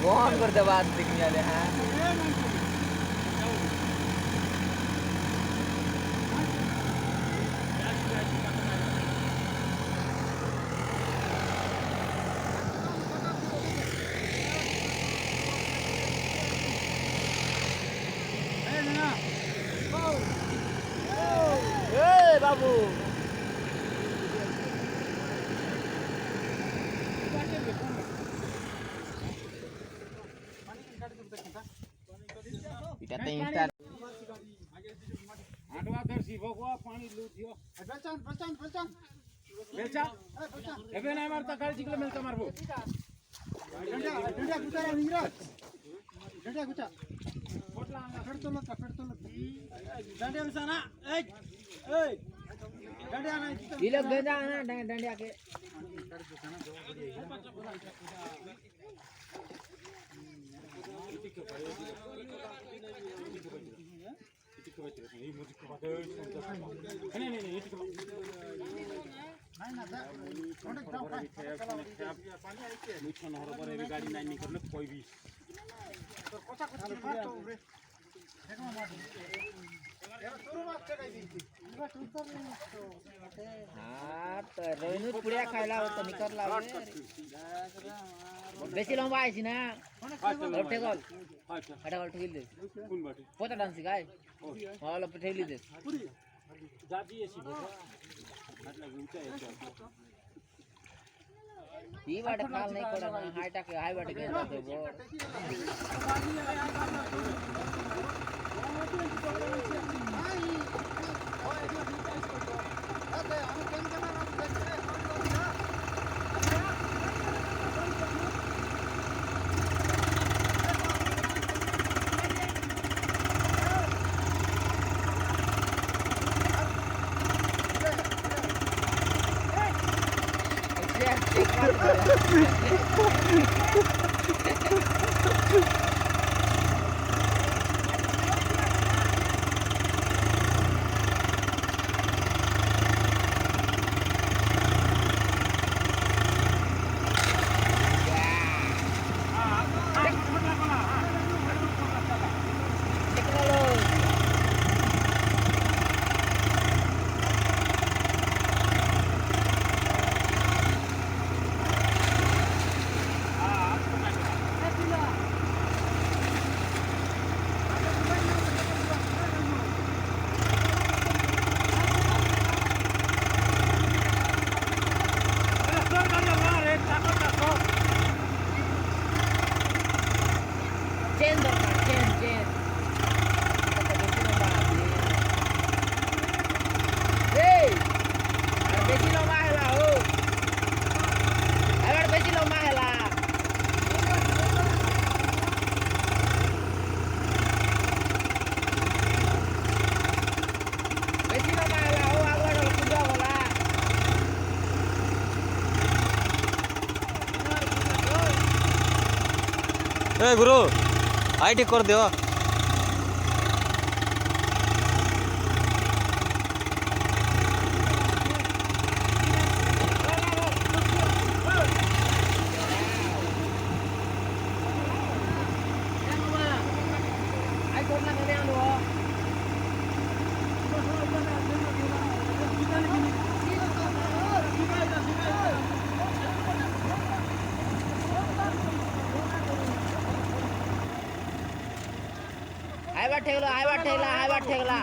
कौन करते बात दिखने वाले हैं बाबू पानी नहीं मारता गाड़ी चिकले मिलता मारबो डंडा गुचारा निगराज डंडा गुचा पेड़ तो लग डंडे मिसाना ए डंडे आना ये लोग गंजा आना डंडे आके गाड़ी नहीं निकलने कोई भी हाँ तो रोइनु पुड़िया खाइला हो तो निकल ला बेसी लंबा आइसी ना लपटे गल हटा गल ठेल दे कौन बाटे पोता डांस गाय हां लपटे ठेली दे जाती ऐसी मतलब ऊंचा है ई बाटे खाल नहीं पड़ा ना हाईटा के हाई बाटे के जाते वो ए गुरु आई ठीक कर दियो हाई बात ठेगला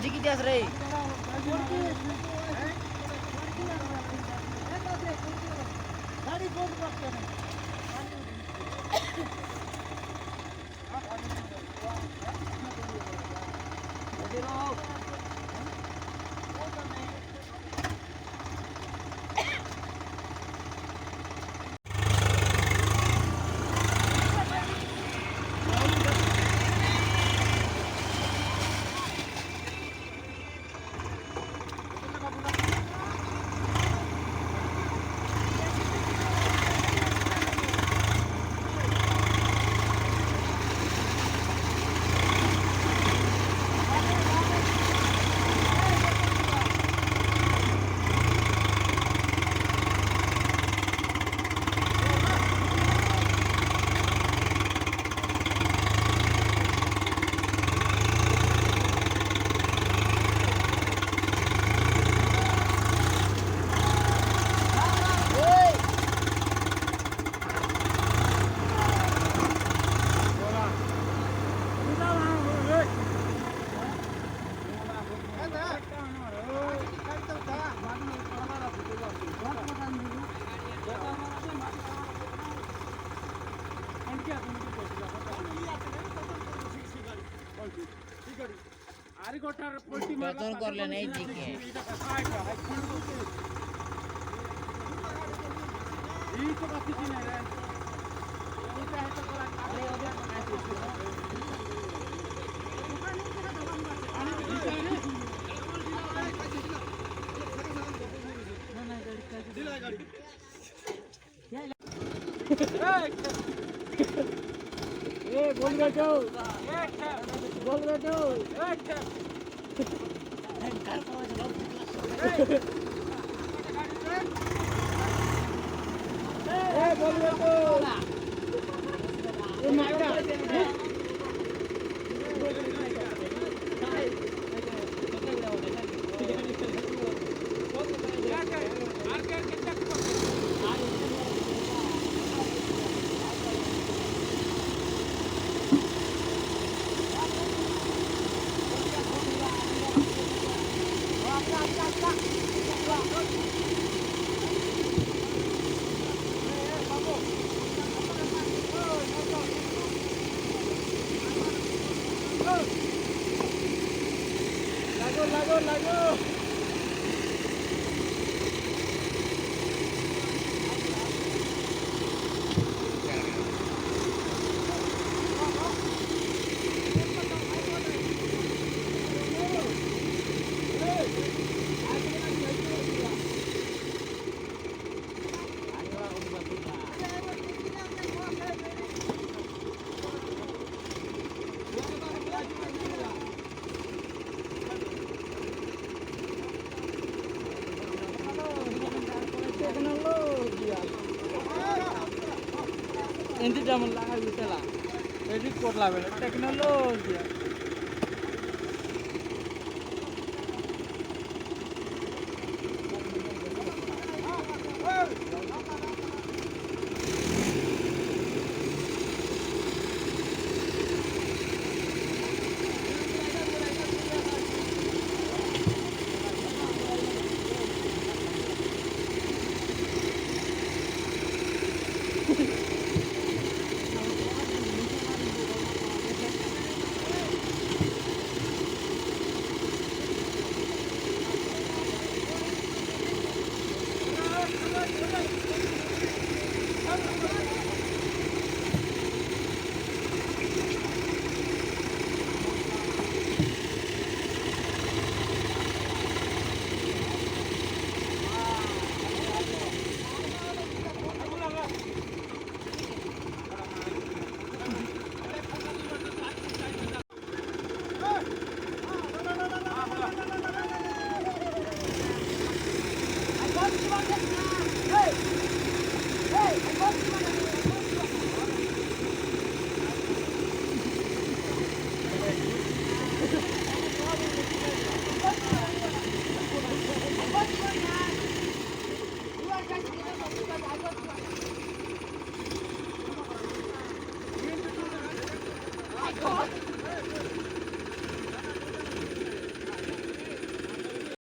जिकी जास रे गाड़ी बहुत रखते हैं प्रथम करले नाही जिंके Nanti zaman lah gitu lah. Jadi kuat lah, teknologi. Come on.